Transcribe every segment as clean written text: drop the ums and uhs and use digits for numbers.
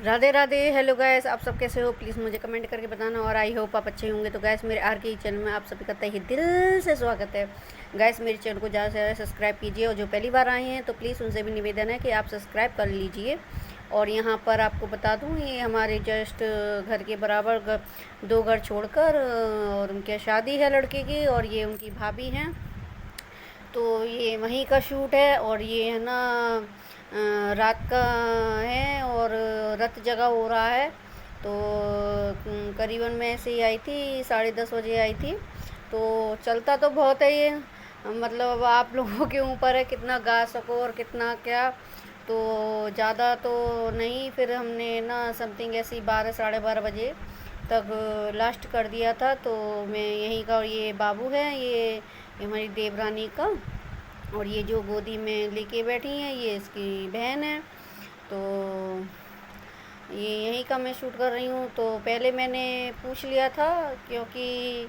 Radhe Radhe. Hello guys, आप सब कैसे हो? प्लीज़ मुझे कमेंट करके बताना और आई होप आप अच्छे होंगे। तो गैस, मेरे आर के चैनल में आप सभी का तहे दिल से स्वागत है। गैस, मेरे चैनल को ज़्यादा से ज़्यादा सब्सक्राइब कीजिए और जो पहली बार आए हैं तो प्लीज़ उनसे भी निवेदन है कि आप सब्सक्राइब कर लीजिए। और यहाँ पर आपको बता दूँ, ये हमारे जस्ट घर के बराबर 2 घर छोड़कर और उनके शादी है लड़के की, और ये उनकी भाभी हैं। तो ये वहीं का शूट है और ये है ना रात का है और रथ जगह हो रहा है। तो करीबन मैं ऐसे ही आई थी, 10:30 बजे आई थी। तो चलता तो बहुत है ये, मतलब आप लोगों के ऊपर है कितना गा सको और कितना क्या। तो ज़्यादा तो नहीं, फिर हमने ना समथिंग ऐसी 12 साढ़े 12 बजे तक लास्ट कर दिया था। तो मैं यहीं का, और ये बाबू है, ये हमारी देवरानी का, और ये जो गोदी में लेके बैठी हैं ये इसकी बहन है। तो ये यहीं का मैं शूट कर रही हूँ। तो पहले मैंने पूछ लिया था क्योंकि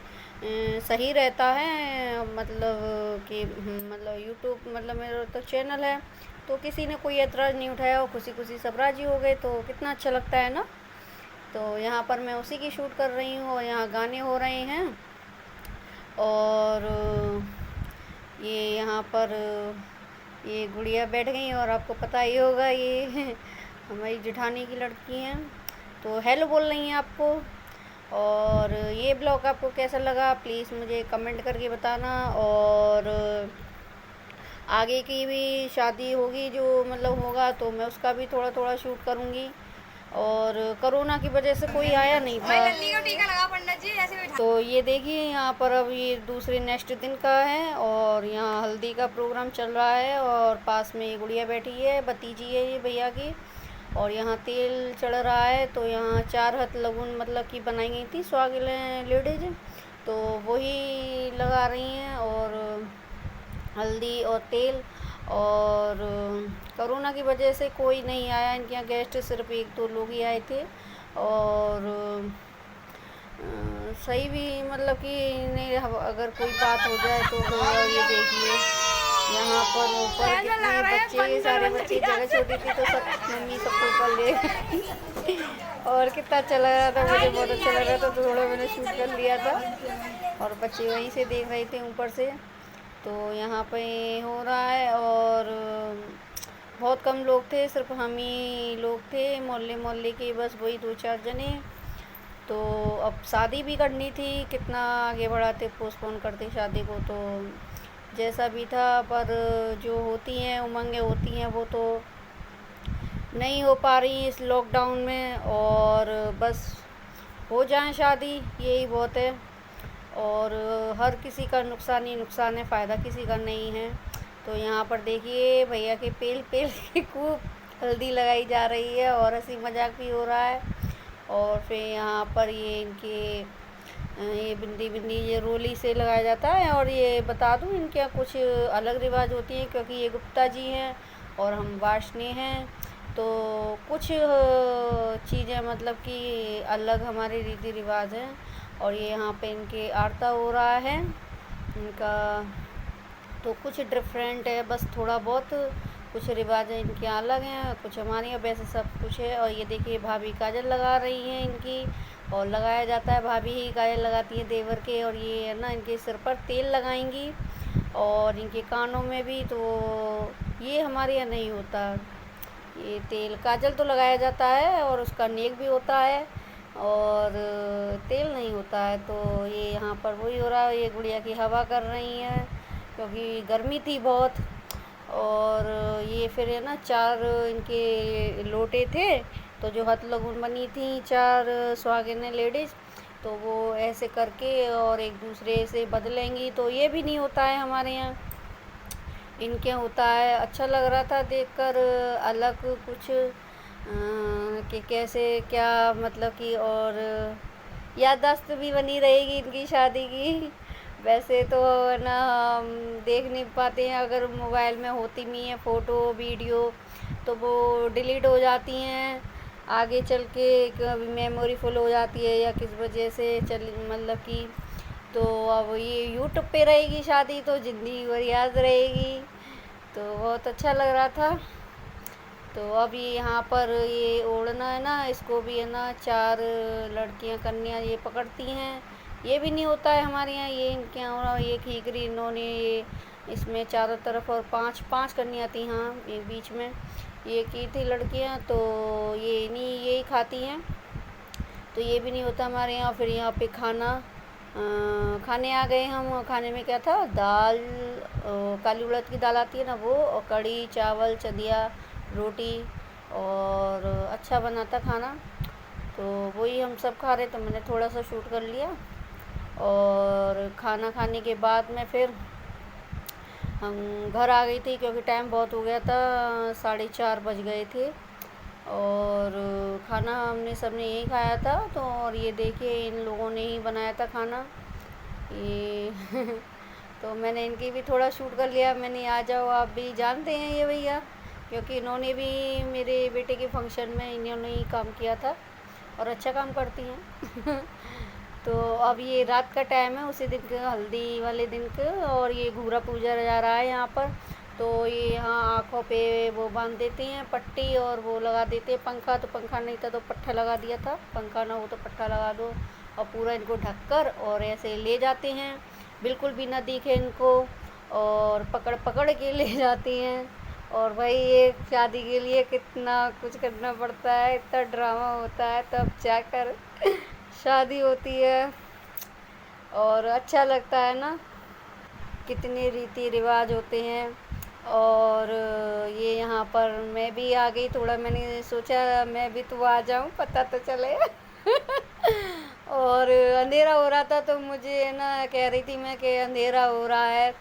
सही रहता है, मतलब कि मतलब यूट्यूब, मतलब मेरा तो चैनल है, तो किसी ने कोई एतराज़ नहीं उठाया और खुशी खुशी सब राज़ी हो गए। तो कितना अच्छा लगता है ना। तो यहाँ पर मैं उसी की शूट कर रही हूँ और यहाँ गाने हो रहे हैं। और ये यहाँ पर ये गुड़िया बैठ गई, और आपको पता ही होगा ये हमारी जेठानी की लड़की हैं। तो हेलो बोल रही हैं आपको। और ये ब्लॉग आपको कैसा लगा प्लीज़ मुझे कमेंट करके बताना। और आगे की भी शादी होगी जो मतलब होगा तो मैं उसका भी थोड़ा थोड़ा शूट करूँगी। और कोरोना की वजह से कोई आया नहीं था। लल्ली को टीका लगा पंडित जी ऐसे बैठा। तो ये देखिए यहाँ पर अब ये दूसरे नेक्स्ट दिन का है और यहाँ हल्दी का प्रोग्राम चल रहा है और पास में ये गुड़िया बैठी है, भतीजी है ये भैया की। और यहाँ तेल चढ़ रहा है। तो यहाँ 4 हाथ लगुन मतलब कि बनाई गई थी सुहागिन लेडीज, तो वही लगा रही हैं और हल्दी और तेल। और कोरोना की वजह से कोई नहीं आया इनके यहाँ गेस्ट, सिर्फ 1-2 लोग ही आए थे। और सही भी मतलब कि नहीं, अगर कोई बात हो जाए तो ये देखिए यहाँ पर ऊपर कितने बच्चे, सारे बच्चे, जगह छोटी थी तो सब मम्मी सबको ऊपर ले और कितना अच्छा लग रहा था, मुझे बहुत अच्छा लग रहा था। तो थोड़ा मैंने शूट कर लिया था और बच्चे वहीं से देख रहे थे ऊपर से। तो यहाँ पे हो रहा है और बहुत कम लोग थे, सिर्फ हम ही लोग थे मोहल्ले मोहल्ले के, बस वही 2-4 जने। तो अब शादी भी करनी थी, कितना आगे बढ़ाते, पोस्टपोन करते शादी को। तो जैसा भी था, पर जो होती हैं उमंगें होती हैं वो तो नहीं हो पा रही इस लॉकडाउन में। और बस हो जाए शादी यही बहुत है। और हर किसी का नुकसान ही नुकसान है, फ़ायदा किसी का नहीं है। तो यहाँ पर देखिए भैया के पेल पेल के खूब हल्दी लगाई जा रही है और हंसी मजाक भी हो रहा है। और फिर यहाँ पर ये इनके ये बिंदी बिंदी ये रोली से लगाया जाता है। और ये बता दूँ, इनके यहाँ कुछ अलग रिवाज होती हैं क्योंकि ये गुप्ता जी हैं और हम वार्ष्णेय हैं। तो कुछ चीज़ें मतलब कि अलग हमारे रीति रिवाज हैं। और ये यहाँ पे इनके आरता हो रहा है इनका, तो कुछ डिफरेंट है, बस थोड़ा बहुत कुछ रिवाज है इनके अलग हैं, कुछ हमारे यहाँ वैसे सब कुछ है। और ये देखिए भाभी काजल लगा रही हैं इनकी, और लगाया जाता है, भाभी ही काजल लगाती हैं देवर के। और ये है ना इनके सिर पर तेल लगाएंगी और इनके कानों में भी। तो ये हमारे यहाँ नहीं होता, ये तेल काजल तो लगाया जाता है और उसका नेक भी होता है और तेल नहीं होता है। तो ये यहाँ पर वही हो रहा है, ये गुड़िया की हवा कर रही हैं क्योंकि गर्मी थी बहुत। और ये फिर है ना 4 इनके लोटे थे, तो जो हथ लगुन बनी थी 4 सुहागिन लेडीज़, तो वो ऐसे करके और एक दूसरे से बदलेंगी। तो ये भी नहीं होता है हमारे यहाँ, इनके होता है। अच्छा लग रहा था देखकर, अलग कुछ कि कैसे क्या मतलब कि, और याददाश्त भी बनी रहेगी इनकी शादी की। वैसे तो है ना हम देख नहीं पाते हैं, अगर मोबाइल में होती भी हैं फ़ोटो वीडियो तो वो डिलीट हो जाती हैं आगे चल के, कभी मेमोरी फुल हो जाती है या किस वजह से चल मतलब कि। तो अब ये यूट्यूब पे रहेगी शादी तो ज़िंदगी भर याद रहेगी। तो बहुत अच्छा लग रहा था। तो अब ये यहाँ पर ये ओढ़ना है ना, इसको भी है ना 4 लड़कियाँ कन्या ये पकड़ती हैं। ये भी नहीं होता है हमारे यहाँ, ये इनके यहाँ ये खीकरी इन्होंने ये इसमें चारों तरफ और 5 कन्या थी, हाँ ये बीच में ये की थी लड़कियाँ, तो ये नहीं यही खाती हैं, तो ये भी नहीं होता हमारे यहाँ। फिर यहाँ पे खाने आ गए हम। खाने में क्या था, दाल काली उड़द की दाल आती है ना वो, और कढ़ी चावल चदिया रोटी, और अच्छा बना था खाना। तो वही हम सब खा रहे, तो मैंने थोड़ा सा शूट कर लिया। और खाना खाने के बाद में फिर हम घर आ गई थी, क्योंकि टाइम बहुत हो गया था, 4:30 बज गए थे। और खाना हमने सबने यही खाया था। तो और ये देखिए इन लोगों ने ही बनाया था खाना ये तो मैंने इनकी भी थोड़ा शूट कर लिया। मैंने आ जाओ आप भी, जानते हैं ये भैया, क्योंकि इन्होंने भी मेरे बेटे के फंक्शन में इन्होंने ही काम किया था और अच्छा काम करती हैं तो अब ये रात का टाइम है, उसी दिन का हल्दी वाले दिन का, और ये घूरा पूजा जा रहा है यहाँ पर। तो ये यहाँ आँखों पे वो बांध देते हैं पट्टी, और वो लगा देते हैं पंखा, तो पंखा नहीं था तो पट्टा लगा दिया था, पंखा ना हो तो पट्टा लगा दो, और पूरा इनको ढककर और ऐसे ले जाते हैं, बिल्कुल भी ना दिखे इनको, और पकड़ पकड़ के ले जाती हैं। और भाई ये शादी के लिए कितना कुछ करना पड़ता है, इतना ड्रामा होता है, तब जाकर शादी होती है, और अच्छा लगता है ना, कितने रीति रिवाज होते हैं। और ये यहाँ पर मैं भी आ गई, थोड़ा मैंने सोचा मैं भी तो आ जाऊँ, पता तो चले और अंधेरा हो रहा था, तो मुझे ना कह रही थी मैं कि अंधेरा हो रहा है।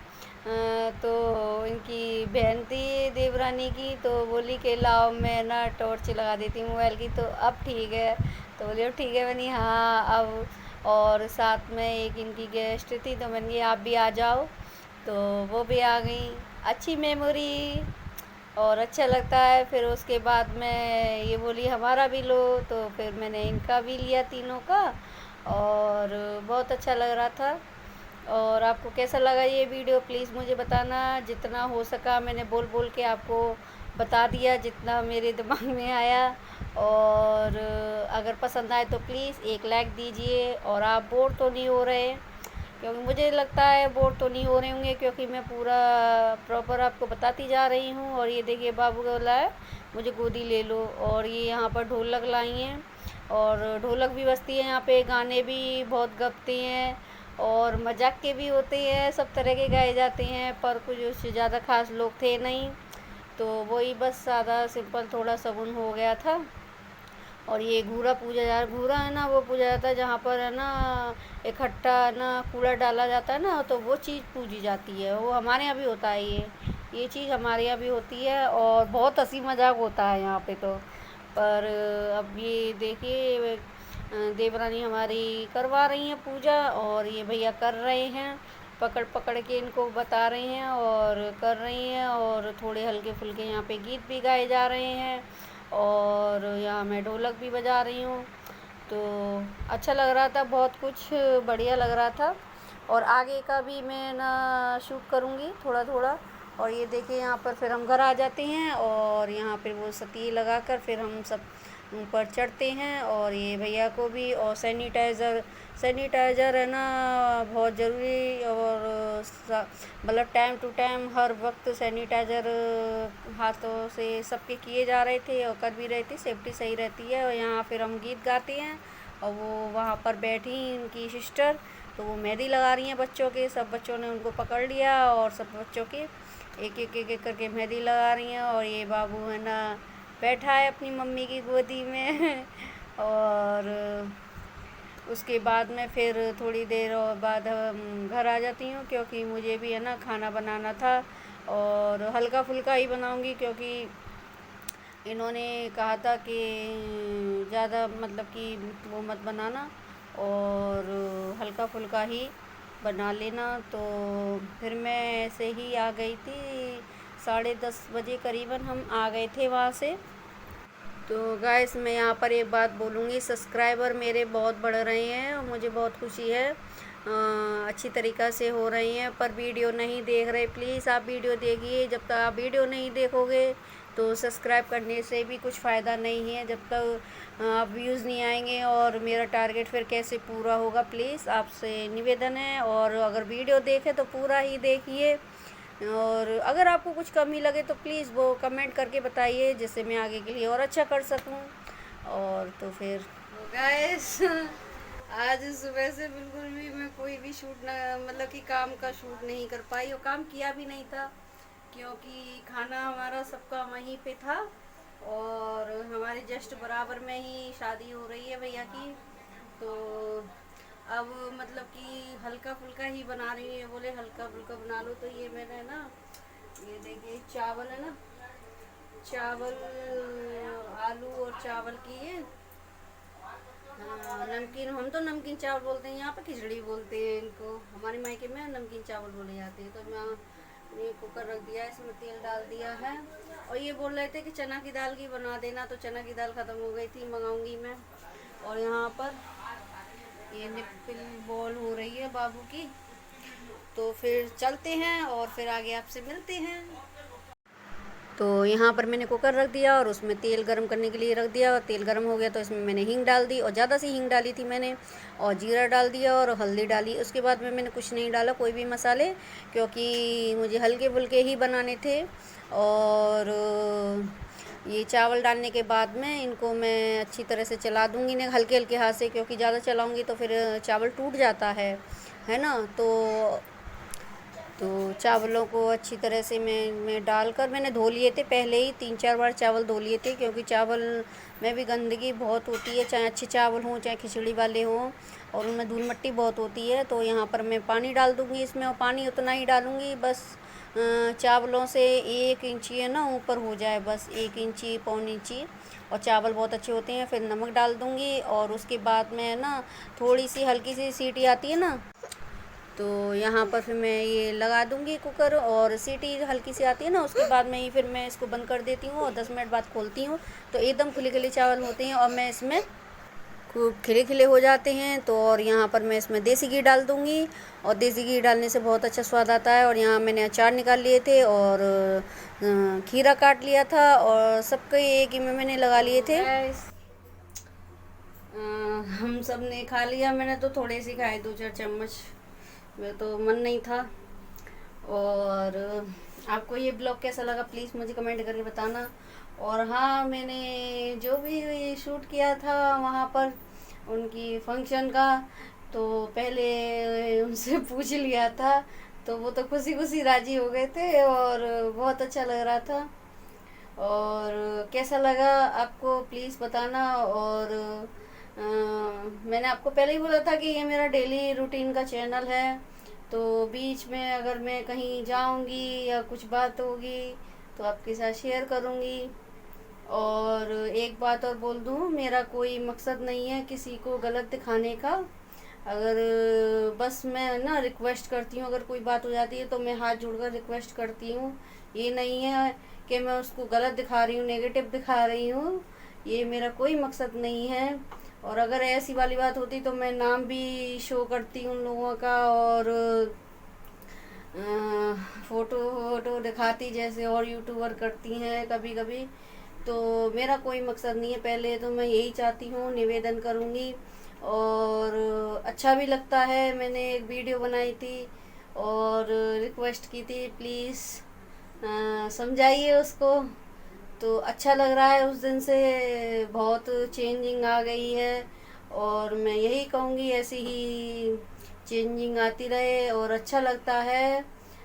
तो इनकी बहन थी देवरानी की, तो बोली कि लाओ मैं ना टॉर्च लगा देती मोबाइल की, तो अब ठीक है। तो बोली अब ठीक है, मैंने हाँ अब। और साथ में एक इनकी गेस्ट थी, तो मैंने आप भी आ जाओ, तो वो भी आ गई। अच्छी मेमोरी और अच्छा लगता है। फिर उसके बाद में ये बोली हमारा भी लो, तो फिर मैंने इनका भी लिया तीनों का, और बहुत अच्छा लग रहा था। और आपको कैसा लगा ये वीडियो प्लीज़ मुझे बताना। जितना हो सका मैंने बोल बोल के आपको बता दिया, जितना मेरे दिमाग में आया। और अगर पसंद आए तो प्लीज़ एक लाइक दीजिए। और आप बोर तो नहीं हो रहे, क्योंकि मुझे लगता है बोर तो नहीं हो रहे होंगे, क्योंकि मैं पूरा प्रॉपर आपको बताती जा रही हूँ। और ये देखिए बाबू को बोला है मुझे गोदी ले लो, और ये यहाँ पर ढोलक लाई हैं, और ढोलक भी बजती है यहाँ पे, गाने भी बहुत गपते हैं, और मजाक के भी होते हैं, सब तरह के गाए जाते हैं। पर कुछ उससे ज़्यादा खास लोग थे नहीं, तो वही बस सादा सिंपल थोड़ा सगुन हो गया था। और ये घूरा पूजा जा घूरा है ना, वो पूजा जाता है जहाँ पर है ना इकट्ठा ना कूड़ा डाला जाता है ना, तो वो चीज़ पूजी जाती है। वो हमारे यहाँ भी होता है, ये चीज़ हमारे यहाँ भी होती है, और बहुत हंसी मजाक होता है यहाँ पे तो। पर अब ये देखिए देवरानी हमारी करवा रही हैं पूजा, और ये भैया कर रहे हैं, पकड़ पकड़ के इनको बता रहे हैं और कर रही हैं। और थोड़े हल्के फुल्के यहाँ पे गीत भी गाए जा रहे हैं, और यहाँ मैं ढोलक भी बजा रही हूँ। तो अच्छा लग रहा था, बहुत कुछ बढ़िया लग रहा था। और आगे का भी मैं ना शूट करूँगी थोड़ा थोड़ा। और ये देखिए यहाँ पर फिर हम घर आ जाते हैं, और यहाँ पर वो सती लगाकर फिर हम सब ऊपर चढ़ते हैं। और ये भैया को भी, और सैनिटाइज़र है ना बहुत ज़रूरी, और मतलब टाइम टू टाइम हर वक्त सैनिटाइज़र हाथों से सबके किए जा रहे थे, और कर भी रहे थे, सेफ्टी सही रहती है। और यहाँ फिर हम गीत गाते हैं, और वो वहाँ पर बैठी इनकी सिस्टर, तो वो मेहंदी लगा रही हैं बच्चों के, सब बच्चों ने उनको पकड़ लिया, और सब बच्चों के एक एक एक एक करके मेहंदी लगा रही हैं। और ये बाबू है ना बैठा है अपनी मम्मी की गोदी में और उसके बाद में फिर थोड़ी देर और बाद हम घर आ जाती हूँ, क्योंकि मुझे भी है ना खाना बनाना था, और हल्का फुल्का ही बनाऊँगी, क्योंकि इन्होंने कहा था कि ज़्यादा मतलब कि वो मत बनाना, और हल्का फुल्का ही बना लेना। तो फिर मैं ऐसे ही आ गई थी, 10:30 बजे करीबन हम आ गए थे वहाँ से। तो गाइस मैं यहाँ पर एक बात बोलूँगी, सब्सक्राइबर मेरे बहुत बढ़ रहे हैं और मुझे बहुत खुशी है, अच्छी तरीक़ा से हो रही हैं, पर वीडियो नहीं देख रहे। प्लीज़ आप वीडियो देखिए, जब तक आप वीडियो नहीं देखोगे तो सब्सक्राइब करने से भी कुछ फ़ायदा नहीं है, जब तक आप व्यूज़ नहीं आएंगे और मेरा टारगेट फिर कैसे पूरा होगा। प्लीज़ आपसे निवेदन है, और अगर वीडियो देखें तो पूरा ही देखिए, और अगर आपको कुछ कमी लगे तो प्लीज़ वो कमेंट करके बताइए, जिससे मैं आगे के लिए और अच्छा कर सकूं। और तो फिर गाइस आज सुबह से बिल्कुल भी मैं कोई भी शूट ना, मतलब कि काम का शूट नहीं कर पाई, और काम किया भी नहीं था, क्योंकि खाना हमारा सबका वहीं पे था, और हमारे जस्ट बराबर में ही शादी हो रही है भैया की। तो अब मतलब कि हल्का फुल्का ही बना रही है, बोले हल्का फुल्का बना लो। तो ये मैंने ना, ये देखिए चावल है ना, चावल आलू और चावल की ये नमकीन, हम तो नमकीन चावल बोलते हैं, यहाँ पे खिचड़ी बोलते हैं इनको, हमारे मायके में नमकीन चावल बोले जाते हैं। तो मैं ये कुकर रख दिया, इसमें तेल डाल दिया है, और ये बोल रहे थे कि चना की दाल की बना देना, तो चना की दाल ख़त्म हो गई थी, मंगाऊंगी मैं। और यहाँ पर ये निप्पल बॉल हो रही है बाबू की। तो फिर चलते हैं और फिर आगे आपसे मिलते हैं। तो यहाँ पर मैंने कुकर रख दिया और उसमें तेल गरम करने के लिए रख दिया, और तेल गरम हो गया तो इसमें मैंने हींग डाल दी, और ज़्यादा सी हींग डाली थी मैंने, और जीरा डाल दिया और हल्दी डाली। उसके बाद में मैंने कुछ नहीं डाला, कोई भी मसाले, क्योंकि मुझे हल्के फुल्के ही बनाने थे। और ये चावल डालने के बाद में इनको मैं अच्छी तरह से चला दूँगी ना, हल्के हल्के हाथ से, क्योंकि ज़्यादा चलाऊँगी तो फिर चावल टूट जाता है ना। तो चावलों को अच्छी तरह से मैं डालकर, मैंने धो लिए थे पहले ही, 3-4 बार चावल धो लिए थे, क्योंकि चावल में भी गंदगी बहुत होती है, चाहे अच्छे चावल हों चाहे खिचड़ी वाले हों, और उनमें धूल मिट्टी बहुत होती है। तो यहाँ पर मैं पानी डाल दूँगी इसमें, और पानी उतना ही डालूँगी बस चावलों से 1 इंची है ना ऊपर हो जाए, बस 1 इंची पौनी इंची, और चावल बहुत अच्छे होते हैं। फिर नमक डाल दूँगी, और उसके बाद में ना थोड़ी सी हल्की सी सीटी आती है ना, तो यहाँ पर फिर मैं ये लगा दूँगी कुकर, और सीटी हल्की सी आती है ना, उसके बाद में ही फिर मैं इसको बंद कर देती हूँ, और 10 मिनट बाद खोलती हूँ। तो एकदम खिले खिले चावल होते हैं, और मैं इसमें खूब खिले खिले हो जाते हैं। तो और यहाँ पर मैं इसमें देसी घी डाल दूँगी, और देसी घी डालने से बहुत अच्छा स्वाद आता है। और यहाँ मैंने अचार निकाल लिए थे, और खीरा काट लिया था, और सबके एक ही में मैंने लगा लिए थे। हम सब ने खा लिया, मैंने तो थोड़े से खाए, 2-4 चम्मच, मेरा तो मन नहीं था। और आपको ये ब्लॉग कैसा लगा प्लीज़ मुझे कमेंट करके बताना। और हाँ, मैंने जो भी शूट किया था वहाँ पर उनकी फंक्शन का, तो पहले उनसे पूछ लिया था, तो वो तो खुशी खुशी राज़ी हो गए थे, और बहुत अच्छा लग रहा था। और कैसा लगा आपको प्लीज़ बताना। और मैंने आपको पहले ही बोला था कि ये मेरा डेली रूटीन का चैनल है, तो बीच में अगर मैं कहीं जाऊंगी या कुछ बात होगी तो आपके साथ शेयर करूंगी। और एक बात और बोल दूं, मेरा कोई मकसद नहीं है किसी को गलत दिखाने का। अगर बस मैं ना रिक्वेस्ट करती हूँ, अगर कोई बात हो जाती है तो मैं हाथ जोड़कर रिक्वेस्ट करती हूँ, ये नहीं है कि मैं उसको गलत दिखा रही हूँ, नेगेटिव दिखा रही हूँ, ये मेरा कोई मकसद नहीं है। और अगर ऐसी वाली बात होती तो मैं नाम भी शो करती उन लोगों का, और फ़ोटो दिखाती, जैसे और यूट्यूबर करती हैं कभी कभी। तो मेरा कोई मकसद नहीं है, पहले तो मैं यही चाहती हूँ, निवेदन करूँगी। और अच्छा भी लगता है, मैंने एक वीडियो बनाई थी और रिक्वेस्ट की थी, प्लीज़ समझाइए उसको। तो अच्छा लग रहा है, उस दिन से बहुत चेंजिंग आ गई है, और मैं यही कहूँगी ऐसी ही चेंजिंग आती रहे, और अच्छा लगता है,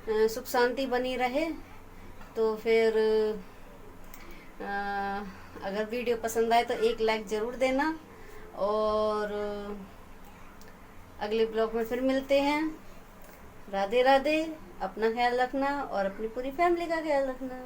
सुख शांति बनी रहे। तो फिर अगर वीडियो पसंद आए तो एक लाइक ज़रूर देना, और अगले ब्लॉग में फिर मिलते हैं। राधे राधे, अपना ख्याल रखना और अपनी पूरी फैमिली का ख्याल रखना।